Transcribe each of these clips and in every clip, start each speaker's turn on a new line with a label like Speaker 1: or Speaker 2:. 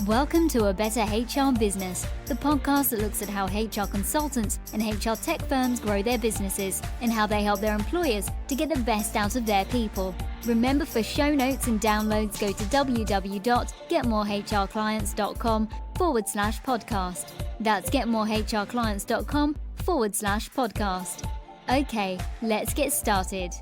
Speaker 1: Welcome to A Better HR Business, the podcast that looks at how HR consultants and HR tech firms grow their businesses and how they help their employers to get the best out of their people. Remember, for show notes and downloads, go to www.getmorehrclients.com/podcast. That's getmorehrclients.com/podcast. Okay, let's get started.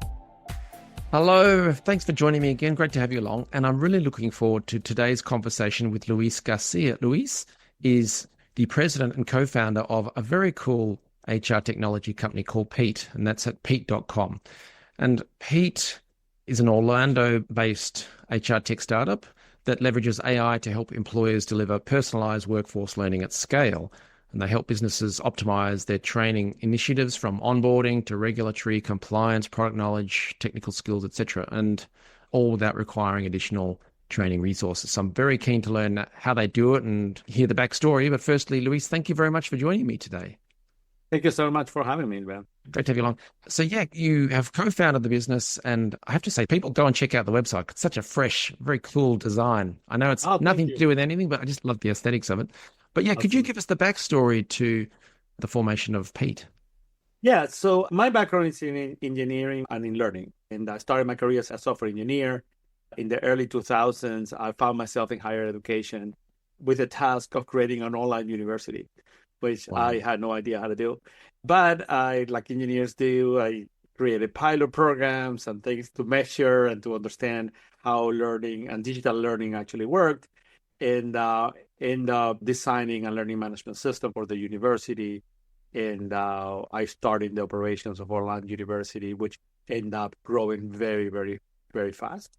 Speaker 2: Hello, thanks for joining me again. Great to have you along. And I'm really looking forward to today's conversation with Luis Garcia. Luis is the president and co-founder of a very cool HR technology company called Pete, and that's at pete.com. And Pete is an Orlando-based HR tech startup that leverages AI to help employers deliver personalized workforce learning at scale. And they help businesses optimize their training initiatives from onboarding to regulatory compliance, product knowledge, technical skills, etc., and all without requiring additional training resources. So I'm very keen to learn how they do it and hear the backstory. But firstly, Luis, thank you very much for joining me today.
Speaker 3: Thank you so much for having me, Ben.
Speaker 2: Great to have you along. So yeah, you have co-founded the business, and I have to say, people go and check out the website. It's such a fresh, very cool design. I know it's nothing to do with anything, but I just love the aesthetics of it. But yeah, could you give us the backstory to the formation of Pete?
Speaker 3: Yeah, so my background is in engineering and in learning. And I started my career as a software engineer. In the early 2000s, I found myself in higher education with the task of creating an online university, which I had no idea how to do. But I, like engineers do, I created pilot programs and things to measure and to understand how learning and digital learning actually worked. And end up designing a learning management system for the university. And I started the operations of Orlando University, which ended up growing very, very, very fast.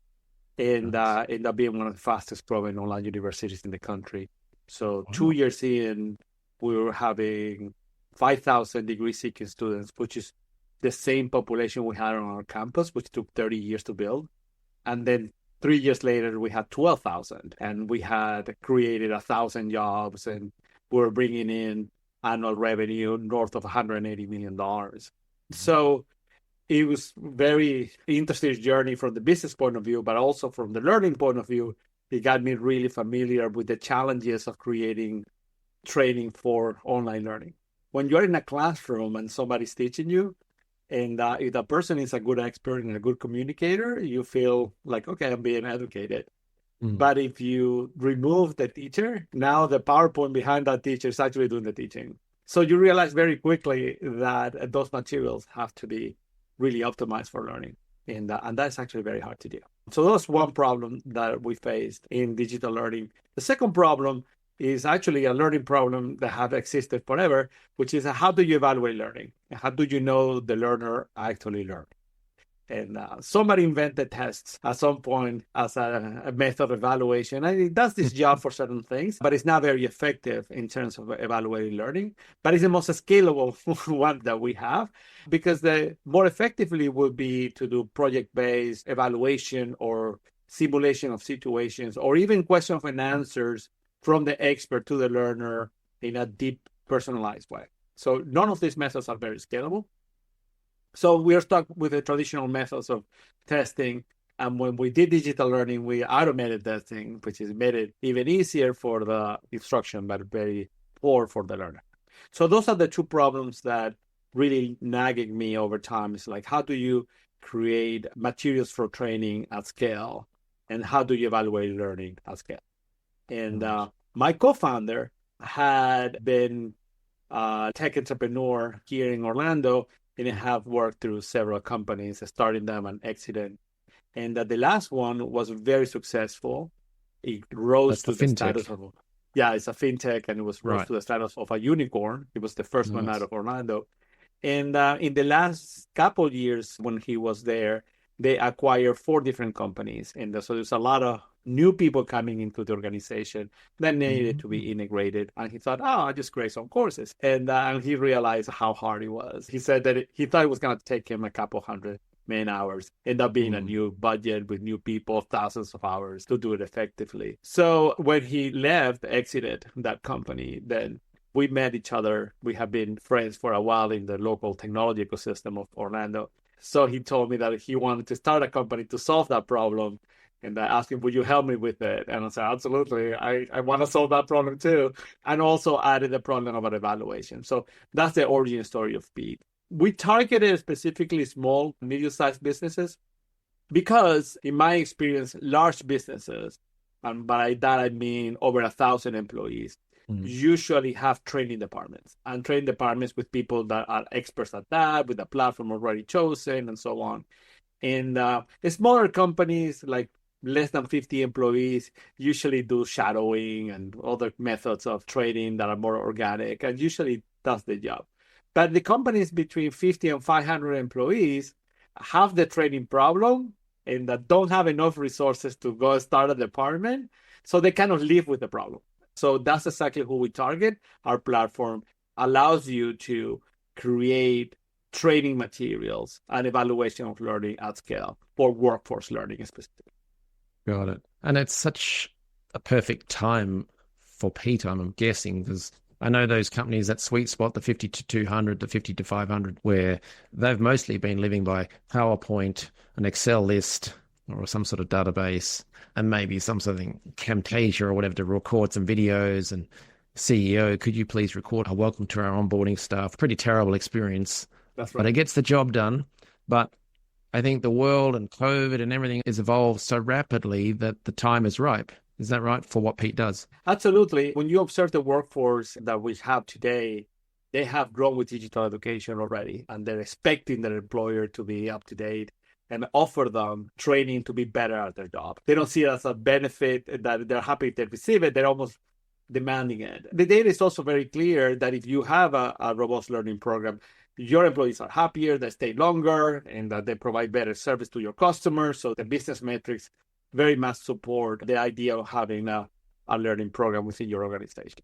Speaker 3: And ended up being one of the fastest growing online universities in the country. So 2 years in, we were having 5,000 degree-seeking students, which is the same population we had on our campus, which took 30 years to build. And then 3 years later, we had 12,000, and we had created 1,000 jobs, and we were bringing in annual revenue north of $180 million. So it was very interesting journey from the business point of view, but also from the learning point of view. It got me really familiar with the challenges of creating training for online learning. When you're in a classroom and somebody's teaching you, and if the person is a good expert and a good communicator, you feel like, okay, I'm being educated. But if you remove the teacher, now the PowerPoint behind that teacher is actually doing the teaching. So you realize very quickly that those materials have to be really optimized for learning. And that's actually very hard to do. So that's one problem that we faced in digital learning. The second problem is actually a learning problem that have existed forever, which is how do you evaluate learning? How do you know the learner actually learned? And somebody invented tests at some point as a method of evaluation. And it does this job for certain things, but it's not very effective in terms of evaluating learning. But it's the most scalable one that we have, because the more effectively would be to do project-based evaluation or simulation of situations, or even question and answers from the expert to the learner in a deep, personalized way. So none of these methods are very scalable. So we are stuck with the traditional methods of testing. And when we did digital learning, we automated testing, which has made it even easier for the instruction, but very poor for the learner. So those are the two problems that really nagging me over time. It's like, how do you create materials for training at scale? And how do you evaluate learning at scale? And my co-founder had been a tech entrepreneur here in Orlando, and have worked through several companies, starting them and exiting. And the last one was very successful. It rose to the status of, it's a fintech, and it was rose to the status of a unicorn. It was the first one out of Orlando. And in the last couple of years when he was there, they acquired 4 different companies. And so there's a lot of new people coming into the organization that needed to be integrated. And he thought, I just create some courses. And he realized how hard it was. He said that he thought it was going to take him a couple hundred man hours, end up being a new budget with new people, thousands of hours to do it effectively. So when he exited that company, then we met each other. We have been friends for a while in the local technology ecosystem of Orlando. So he told me that he wanted to start a company to solve that problem. And I asked him, would you help me with it? And I said, absolutely. I want to solve that problem too. And also added the problem about evaluation. So that's the origin story of Peat. We targeted specifically small, medium-sized businesses because, in my experience, large businesses, and by that I mean over 1,000 employees, usually have training departments, and training departments with people that are experts at that, with a platform already chosen, and so on. And smaller companies, like less than 50 employees, usually do shadowing and other methods of training that are more organic, and usually does the job. But the companies between 50 and 500 employees have the training problem and that don't have enough resources to go start a department, so they cannot live with the problem. So that's exactly who we target. Our platform allows you to create training materials and evaluation of learning at scale for workforce learning specifically.
Speaker 2: Got it. And it's such a perfect time for Peat, I'm guessing, because I know those companies, that sweet spot, the 50 to 200, the 50 to 500, where they've mostly been living by PowerPoint, an Excel list, or some sort of database, and maybe some sort of Camtasia or whatever to record some videos. And CEO, could you please record a welcome to our onboarding staff? Pretty terrible experience.
Speaker 3: That's right.
Speaker 2: But it gets the job done. But I think the world and COVID and everything has evolved so rapidly that the time is ripe. Is that right for what Peat does?
Speaker 3: Absolutely. When you observe the workforce that we have today, they have grown with digital education already, and they're expecting their employer to be up to date and offer them training to be better at their job. They don't see it as a benefit that they're happy to receive it. They're almost demanding it. The data is also very clear that if you have a robust learning program, your employees are happier, they stay longer, and that they provide better service to your customers. So the business metrics very much support the idea of having a learning program within your organization.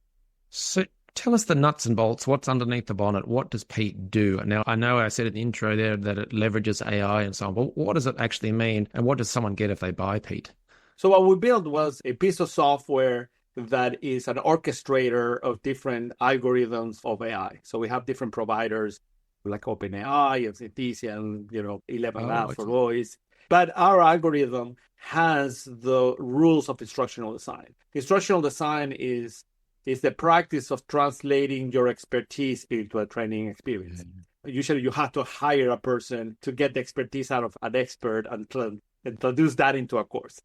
Speaker 2: So tell us the nuts and bolts. What's underneath the bonnet? What does Peat do? Now, I know I said in the intro there that it leverages AI and so on, but what does it actually mean? And what does someone get if they buy Peat?
Speaker 3: So what we built was a piece of software that is an orchestrator of different algorithms of AI. So we have different providers like OpenAI and Synthesia and L&amp for voice. But our algorithm has the rules of instructional design. Instructional design is the practice of translating your expertise into a training experience. Usually you have to hire a person to get the expertise out of an expert and introduce that into a course.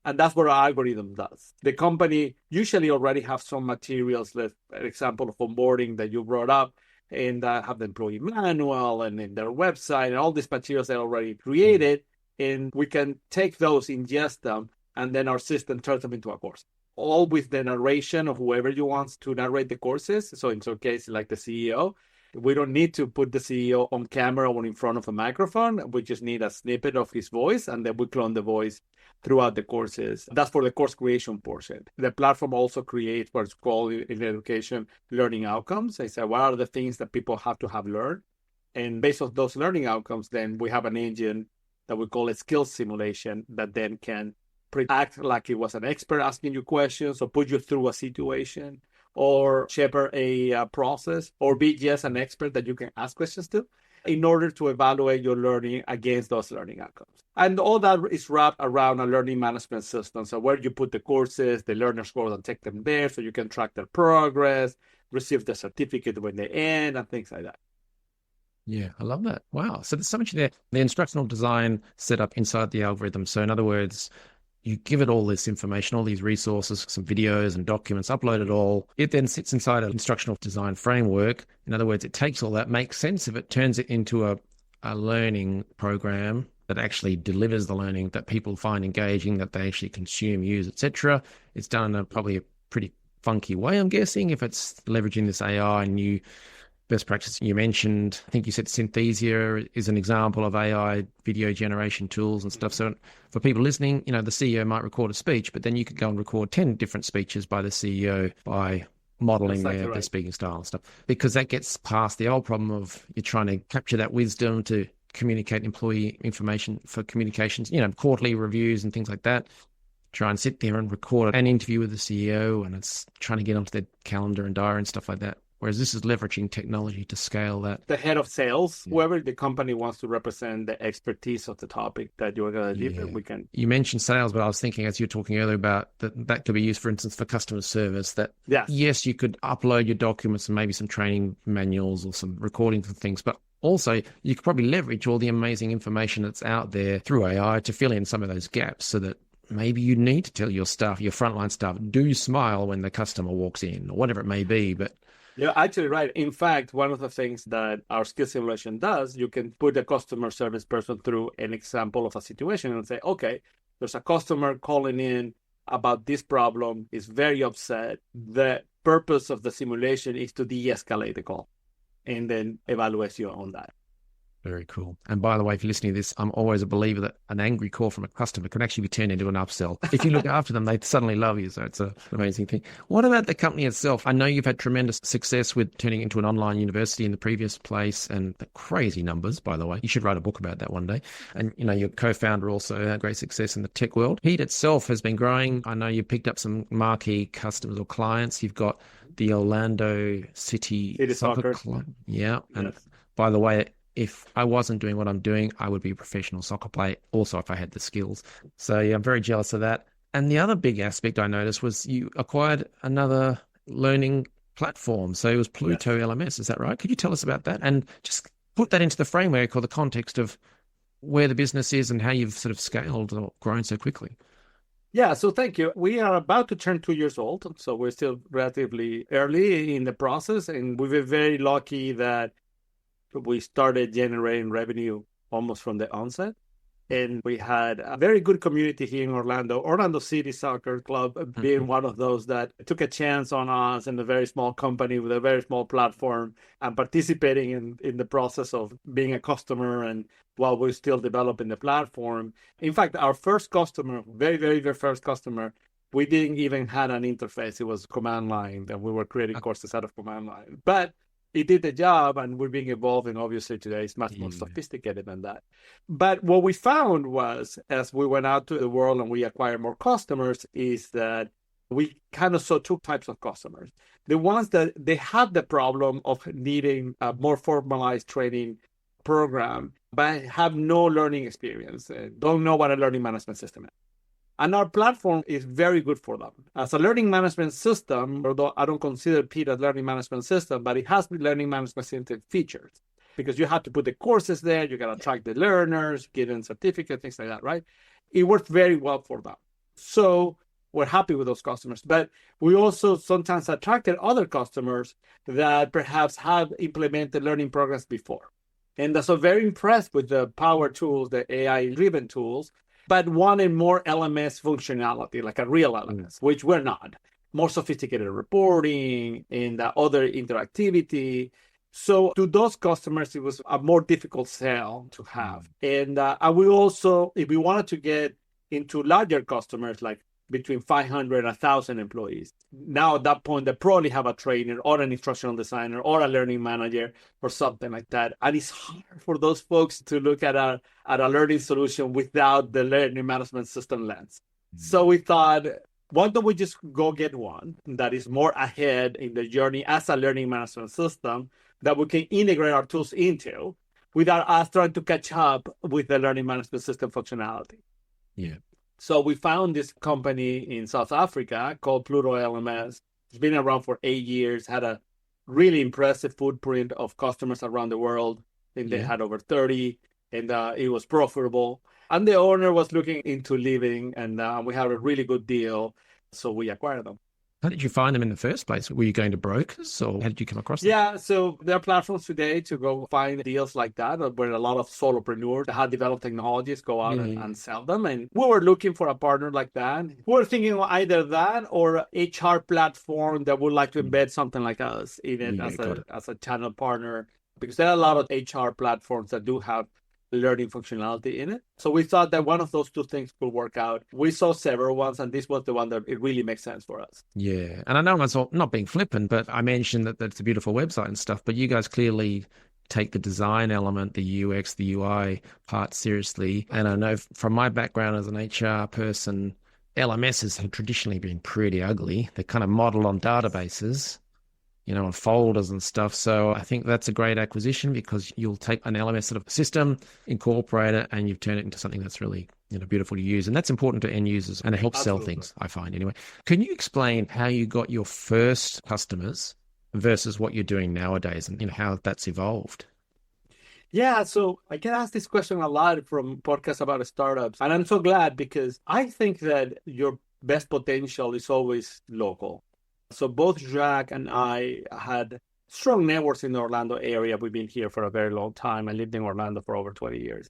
Speaker 3: And that's what our algorithm does. The company usually already have some materials, like an example of onboarding that you brought up, and have the employee manual and in their website and all these materials they already created. And we can take those, ingest them, and then our system turns them into a course. All with the narration of whoever you want to narrate the courses. So in some cases, like the CEO, we don't need to put the CEO on camera or in front of a microphone. We just need a snippet of his voice, and then we clone the voice throughout the courses. That's for the course creation portion. The platform also creates what's called in education learning outcomes. They say, what are the things that people have to have learned? And based on those learning outcomes, then we have an engine that we call a skills simulation that then can act like it was an expert asking you questions or put you through a situation or shepherd a process or be just an expert that you can ask questions to in order to evaluate your learning against those learning outcomes. And all that is wrapped around a learning management system. So where you put the courses, the learners go and take them there so you can track their progress, receive the certificate when they end and things like that.
Speaker 2: Yeah, I love that. Wow. So there's so much there. The instructional design set up inside the algorithm. So in other words, you give it all this information, all these resources, some videos and documents, upload it all. It then sits inside an instructional design framework. In other words, it takes all that, makes sense of it, turns it into a learning program that actually delivers the learning that people find engaging, that they actually consume, use, etc. It's done in probably a pretty funky way, I'm guessing, if it's leveraging this AI and new best practice. You mentioned, I think you said Synthesia is an example of AI video generation tools and stuff. So for people listening, the CEO might record a speech, but then you could go and record 10 different speeches by the CEO by modeling their speaking style and stuff, because that gets past the old problem of you're trying to capture that wisdom to communicate employee information for communications, quarterly reviews and things like that. Try and sit there and record an interview with the CEO, and it's trying to get onto their calendar and diary and stuff like that. Whereas this is leveraging technology to scale that.
Speaker 3: The head of sales, whoever the company wants to represent the expertise of the topic that you're going to deliver, we can.
Speaker 2: You mentioned sales, but I was thinking as you're talking earlier about that could be used, for instance, for customer service, that yes, you could upload your documents and maybe some training manuals or some recordings of things, but also you could probably leverage all the amazing information that's out there through AI to fill in some of those gaps so that maybe you need to tell your staff, your frontline staff, do smile when the customer walks in or whatever it may be. But
Speaker 3: you're actually right. In fact, one of the things that our skill simulation does, you can put a customer service person through an example of a situation and say, okay, there's a customer calling in about this problem, is very upset. The purpose of the simulation is to de-escalate the call and then evaluate you on that.
Speaker 2: Very cool. And by the way, if you're listening to this, I'm always a believer that an angry call from a customer can actually be turned into an upsell. If you look after them, they suddenly love you. So it's an amazing thing. What about the company itself? I know you've had tremendous success with turning it into an online university in the previous place, and the crazy numbers, by the way. You should write a book about that one day. And, you know, your co-founder also had great success in the tech world. Heat itself has been growing. I know you picked up some marquee customers or clients. You've got the Orlando City Soccer Club. Yeah. And by the way, if I wasn't doing what I'm doing, I would be a professional soccer player also if I had the skills. So yeah, I'm very jealous of that. And the other big aspect I noticed was you acquired another learning platform. So it was Pluto LMS. Is that right? Could you tell us about that? And just put that into the framework or the context of where the business is and how you've sort of scaled or grown so quickly.
Speaker 3: Yeah, so thank you. We are about to turn 2 years old. So we're still relatively early in the process. And we've been very lucky that we started generating revenue almost from the onset. And we had a very good community here in Orlando City Soccer Club being one of those that took a chance on us in a very small company with a very small platform and participating in the process of being a customer and while we're still developing the platform. In fact, our first customer, very, very, very first customer, we didn't even have an interface. It was command line, and we were creating courses out of command line. But it did the job, and we're being evolved, and obviously today it's much more sophisticated than that. But what we found was, as we went out to the world and we acquired more customers, is that we kind of saw two types of customers. The ones that they had the problem of needing a more formalized training program, but have no learning experience, don't know what a learning management system is. And our platform is very good for them. As a learning management system, although I don't consider Pete a learning management system, but it has learning management system features because you have to put the courses there, you got to track the learners, give them certificates, things like that, right? It works very well for them. So we're happy with those customers. But we also sometimes attracted other customers that perhaps have implemented learning programs before. And they're so very impressed with the power tools, the AI-driven tools, but wanted more LMS functionality, like a real LMS, which we're not. More sophisticated reporting and other interactivity. So to those customers, it was a more difficult sell to have. And we also, if we wanted to get into larger customers, like between 500 and 1,000 employees, now at that point, they probably have a trainer or an instructional designer or a learning manager or something like that. And it's hard for those folks to look at a learning solution without the learning management system lens. So we thought, why don't we just go get one that is more ahead in the journey as a learning management system that we can integrate our tools into without us trying to catch up with the learning management system functionality.
Speaker 2: Yeah.
Speaker 3: So we found this company in South Africa called Pluto LMS. It's been around for 8 years, had a really impressive footprint of customers around the world. I think they had over 30, and it was profitable. And the owner was looking into leaving, and we had a really good deal, so we acquired them.
Speaker 2: How did you find them in the first place? Were you going to brokers or how did you come across them?
Speaker 3: Yeah, so there are platforms today to go find deals like that where a lot of solopreneurs that have developed technologies go out and sell them. And we were looking for a partner like that. We were thinking of either that or HR platform that would like to embed something like us in it as a channel partner, because there are a lot of HR platforms that do have learning functionality in it. So we thought that one of those two things could work out. We saw several ones, and this was the one that it really makes sense for us.
Speaker 2: Yeah. And I know I'm not being flippant, but I mentioned that it's a beautiful website and stuff, but you guys clearly take the design element, the UX, the UI part seriously. And I know from my background as an HR person, LMSs have traditionally been pretty ugly. They're kind of modeled on databases. and folders and stuff. So I think that's a great acquisition because you'll take an LMS sort of system, incorporate it, and you've turned it into something that's really, beautiful to use. And that's important to end users and it helps sell
Speaker 3: Absolutely.
Speaker 2: things, I find anyway. Can you explain how you got your first customers versus what you're doing nowadays and how that's evolved?
Speaker 3: Yeah, so I get asked this question a lot from podcasts about startups, and I'm so glad because I think that your best potential is always local. So both Jacques and I had strong networks in the Orlando area. We've been here for a very long time. I lived in Orlando for over 20 years.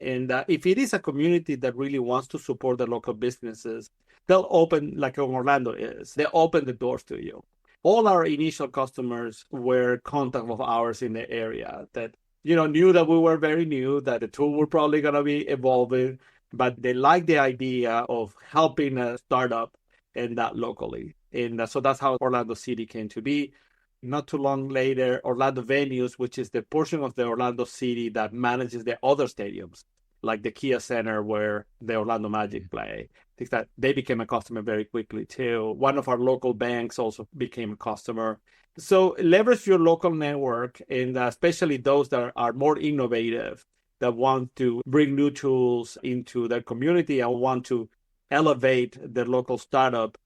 Speaker 3: And if it is a community that really wants to support the local businesses, they'll open, like Orlando is, they open the doors to you. All our initial customers were contacts of ours in the area that knew that we were very new, that the tool were probably going to be evolving, but they liked the idea of helping a startup and that locally. And so that's how Orlando City came to be. Not too long later, Orlando Venues, which is the portion of the Orlando City that manages the other stadiums, like the Kia Center where the Orlando Magic play. I think that they became a customer very quickly too. One of our local banks also became a customer. So leverage your local network, and especially those that are more innovative, that want to bring new tools into their community and want to elevate their local startup.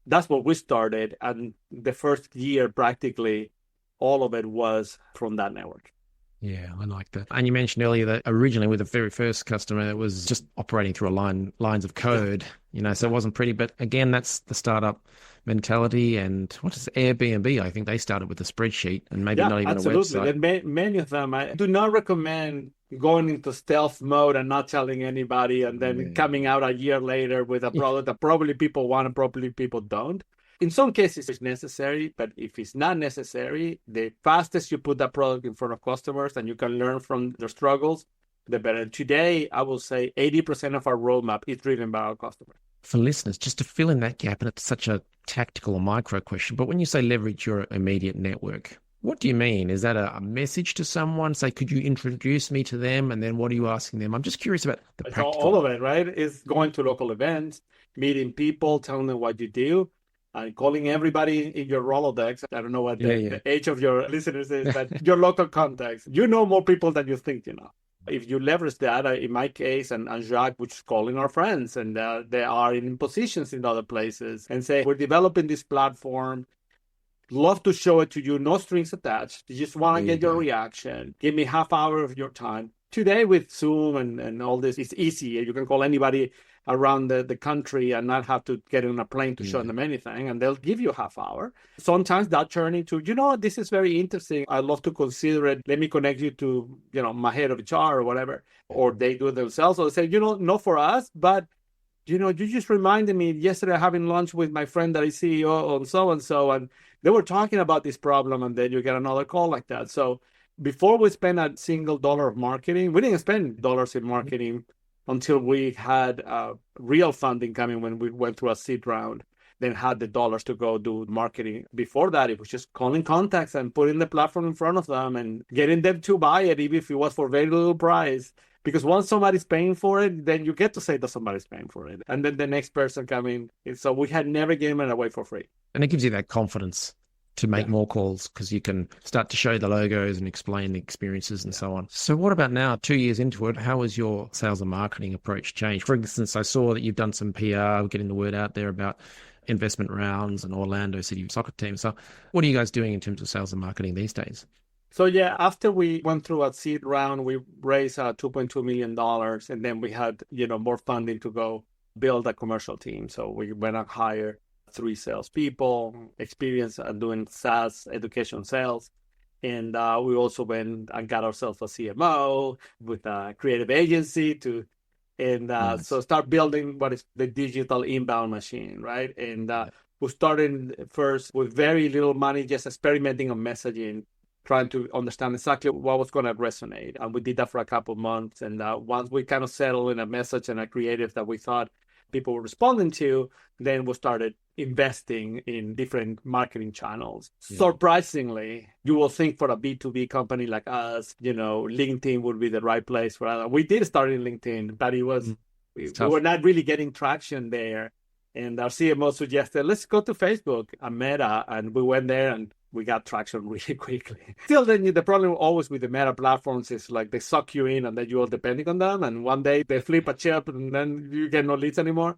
Speaker 3: That's what we started. And the first year, practically all of it was from that network.
Speaker 2: Yeah, I like that. And you mentioned earlier that originally with the very first customer, it was just operating through lines of code, so it wasn't pretty. But again, that's the startup mentality. And what is Airbnb? I think they started with a spreadsheet and maybe not even
Speaker 3: absolutely.
Speaker 2: a website.
Speaker 3: And many of them, I do not recommend going into stealth mode and not telling anybody and then coming out a year later with a product that probably people want and probably people don't. In some cases, it's necessary, but if it's not necessary, the fastest you put that product in front of customers and you can learn from their struggles, the better. Today, I will say 80% of our roadmap is driven by our customers.
Speaker 2: For listeners, just to fill in that gap, and it's such a tactical or micro question, but when you say leverage your immediate network, what do you mean? Is that a message to someone? Say, could you introduce me to them? And then what are you asking them? I'm just curious about the practical.
Speaker 3: All of it, right? Is going to local events, meeting people, telling them what you do, and calling everybody in your Rolodex. I don't know what the age of your listeners is, but your local contacts. You know more people than you think you know. If you leverage that, in my case, and Jacques, which is calling our friends, and they are in positions in other places, and say, we're developing this platform. Love to show it to you, no strings attached. You just want to get your reaction. Give me half hour of your time. Today with Zoom and all this, it's easy. You can call anybody around the country and not have to get on a plane to show them anything, and they'll give you a half hour. Sometimes that turn into, this is very interesting. I'd love to consider it. Let me connect you to, my head of HR or whatever. Or they do it themselves. Or they say, not for us, but you just reminded me yesterday having lunch with my friend that is CEO on so-and-so, and they were talking about this problem, and then you get another call like that. So before we spend a single dollar of marketing, we didn't spend dollars in marketing until we had real funding coming when we went through a seed round, then had the dollars to go do marketing. Before that, it was just calling contacts and putting the platform in front of them and getting them to buy it, even if it was for very little price. Because once somebody's paying for it, then you get to say that somebody's paying for it. And then the next person coming. So we had never given it away for free.
Speaker 2: And it gives you that confidence to make more calls because you can start to show the logos and explain the experiences and so on. So what about now, 2 years into it, how has your sales and marketing approach changed? For instance, I saw that you've done some PR, getting the word out there about investment rounds and Orlando City soccer team. So what are you guys doing in terms of sales and marketing these days?
Speaker 3: So after we went through a seed round, we raised $2.2 million, and then we had, more funding to go build a commercial team. So we went and hired 3 salespeople, experience doing SaaS education sales. And we also went and got ourselves a CMO with a creative agency so start building what is the digital inbound machine, right? And we started first with very little money, just experimenting on messaging, trying to understand exactly what was going to resonate. And we did that for a couple of months. And once we kind of settled in a message and a creative that we thought people were responding to, then we started investing in different marketing channels. Surprisingly, you will think for a B2B company like us, LinkedIn would be the right place for us. We did start in LinkedIn, but it was we were not really getting traction there. And our CMO suggested, let's go to Facebook and Meta. And we went there and we got traction really quickly. Still, then the problem always with the Meta platforms is like they suck you in and then you're all depending on them. And one day they flip a chip and then you get no leads anymore.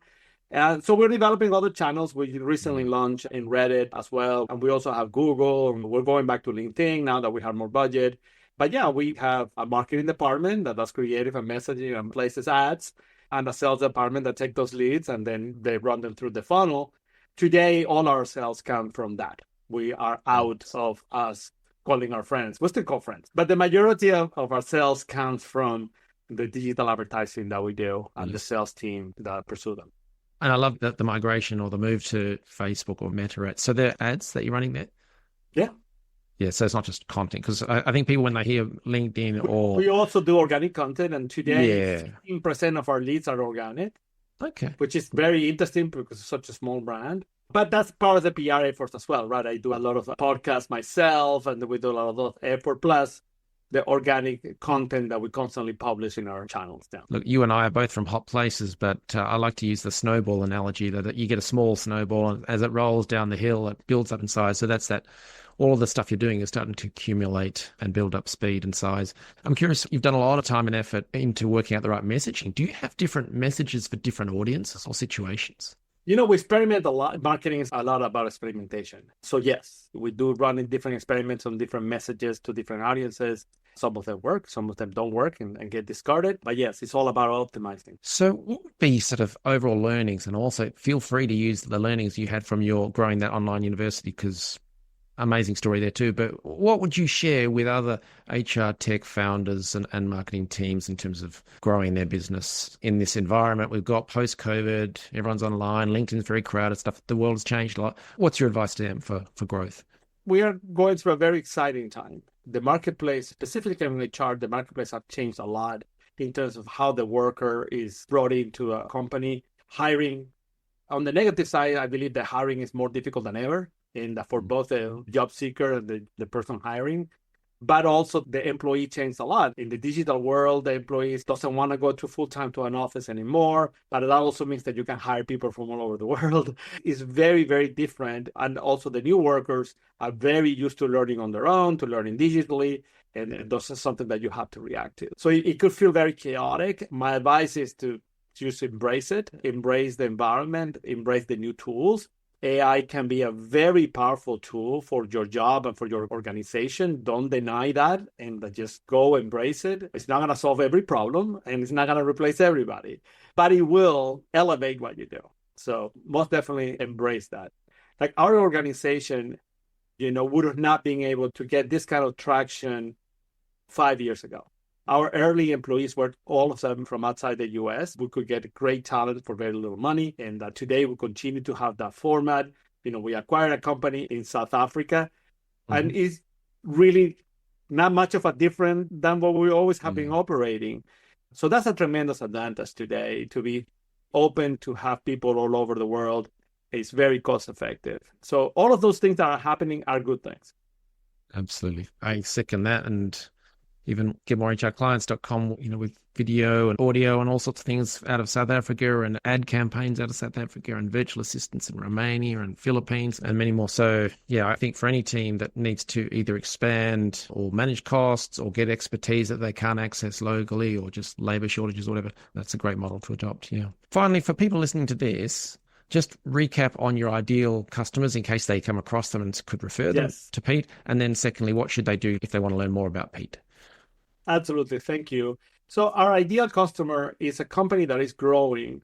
Speaker 3: And so we're developing other channels. We recently launched in Reddit as well. And we also have Google. And we're going back to LinkedIn now that we have more budget. But yeah, we have a marketing department that does creative and messaging and places ads, and a sales department that take those leads and then they run them through the funnel. Today, all our sales come from that. We are out of us calling our friends. We still call friends. But the majority of our sales comes from the digital advertising that we do and the sales team that pursue them.
Speaker 2: And I love that the migration or the move to Facebook or Meta. So they're ads that you're running there?
Speaker 3: Yeah.
Speaker 2: Yeah, so it's not just content, because I think people, when they hear LinkedIn or...
Speaker 3: We also do organic content, and today 15% of our leads are organic.
Speaker 2: Okay.
Speaker 3: Which is very interesting because it's such a small brand. But that's part of the PR effort as well, right? I do a lot of podcasts myself, and we do a lot of those effort, plus the organic content that we constantly publish in our channels now.
Speaker 2: Look, you and I are both from hot places, but I like to use the snowball analogy that you get a small snowball, and as it rolls down the hill, it builds up in size. So that's that. All of the stuff you're doing is starting to accumulate and build up speed and size. I'm curious, you've done a lot of time and effort into working out the right messaging. Do you have different messages for different audiences or situations?
Speaker 3: You know, we experiment a lot. Marketing is a lot about experimentation. So yes, we do run in different experiments on different messages to different audiences. Some of them work, some of them don't work and get discarded. But yes, it's all about optimizing.
Speaker 2: So what would be sort of overall learnings? And also feel free to use the learnings you had from your growing that online university, because amazing story there too. But what would you share with other HR tech founders and marketing teams in terms of growing their business in this environment? We've got post-COVID, everyone's online, LinkedIn's very crowded stuff. The world has changed a lot. What's your advice to them for growth?
Speaker 3: We are going through a very exciting time. The marketplace, specifically in HR, the marketplace has changed a lot in terms of how the worker is brought into a company. Hiring, on the negative side, I believe that hiring is more difficult than ever. And for both the job seeker and the person hiring, but also the employee changed a lot. In the digital world, the employees doesn't want to go to full-time to an office anymore, but that also means that you can hire people from all over the world. It's very, very different. And also the new workers are very used to learning on their own, to learning digitally, and this is something that you have to react to. So it could feel very chaotic. My advice is to just embrace it, embrace the environment, embrace the new tools. AI can be a very powerful tool for your job and for your organization. Don't deny that and just go embrace it. It's not going to solve every problem and it's not going to replace everybody, but it will elevate what you do. So most definitely embrace that. Like our organization, would have not been able to get this kind of traction 5 years ago. Our early employees were all of them from outside the US. We could get great talent for very little money. And today we continue to have that format. We acquired a company in South Africa, and it's really not much of a different than what we always have been operating. So that's a tremendous advantage today, to be open to have people all over the world. It's very cost effective. So all of those things that are happening are good things.
Speaker 2: Absolutely. I second that. And even getmorehrclients.com, with video and audio and all sorts of things out of South Africa, and ad campaigns out of South Africa, and virtual assistants in Romania and Philippines, and many more. So yeah, I think for any team that needs to either expand or manage costs or get expertise that they can't access locally, or just labor shortages or whatever, that's a great model to adopt. Yeah. Finally, for people listening to this, just recap on your ideal customers in case they come across them and could refer them to Pete. And then secondly, what should they do if they want to learn more about Pete?
Speaker 3: Absolutely. Thank you. So our ideal customer is a company that is growing,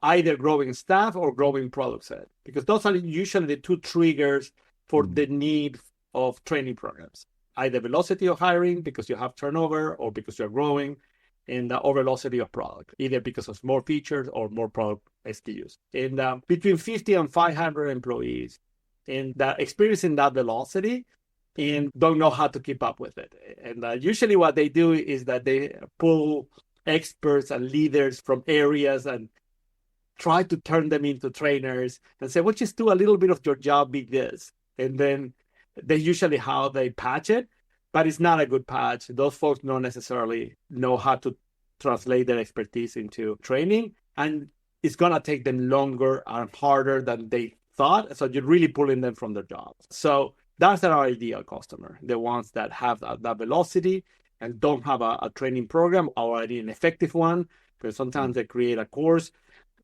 Speaker 3: either growing staff or growing product set, because those are usually the two triggers for the need of training programs, either velocity of hiring because you have turnover or because you're growing, and or velocity of product, either because of more features or more product SKUs. And between 50 and 500 employees, and that experiencing that velocity and don't know how to keep up with it. And usually what they do is that they pull experts and leaders from areas and try to turn them into trainers and say, well, just do a little bit of your job, be this. And then they usually how they patch it, but it's not a good patch. Those folks don't necessarily know how to translate their expertise into training. And it's going to take them longer and harder than they thought. So you're really pulling them from their jobs. So that's our ideal customer, the ones that have that velocity and don't have a training program, or already an effective one, because sometimes they create a course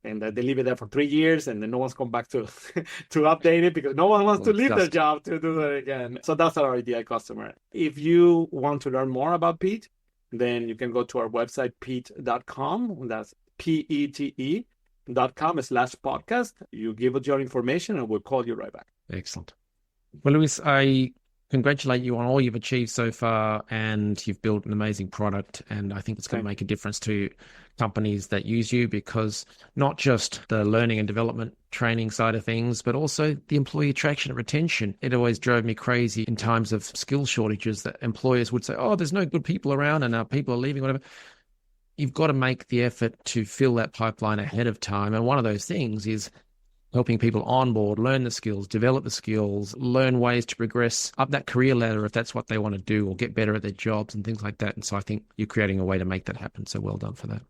Speaker 3: and they leave it there for 3 years and then no one's come back to to update it because no one wants to leave their job to do that again. So that's our ideal customer. If you want to learn more about Pete, then you can go to our website, pete.com. That's PETE.com/podcast. You give us your information and we'll call you right back.
Speaker 2: Excellent. Well, Luis, I congratulate you on all you've achieved so far, and you've built an amazing product, and I think it's going to make a difference to companies that use you, because not just the learning and development training side of things, but also the employee attraction and retention. It always drove me crazy in times of skill shortages that employers would say, oh, there's no good people around and people are leaving, whatever. You've got to make the effort to fill that pipeline ahead of time. And one of those things is helping people onboard, learn the skills, develop the skills, learn ways to progress up that career ladder if that's what they want to do, or get better at their jobs and things like that. And so I think you're creating a way to make that happen. So well done for that.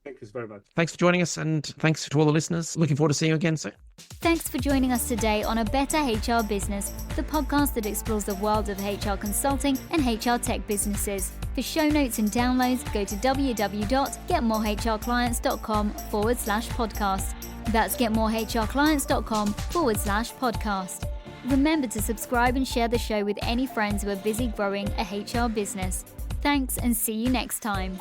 Speaker 3: Thank you very much.
Speaker 2: Thanks for joining us, and thanks to all the listeners. Looking forward to seeing you again soon.
Speaker 1: Thanks for joining us today on A Better HR Business, the podcast that explores the world of HR consulting and HR tech businesses. For show notes and downloads, go to www.getmorehrclients.com/podcast. That's getmorehrclients.com/podcast. Remember to subscribe and share the show with any friends who are busy growing a HR business. Thanks, and see you next time.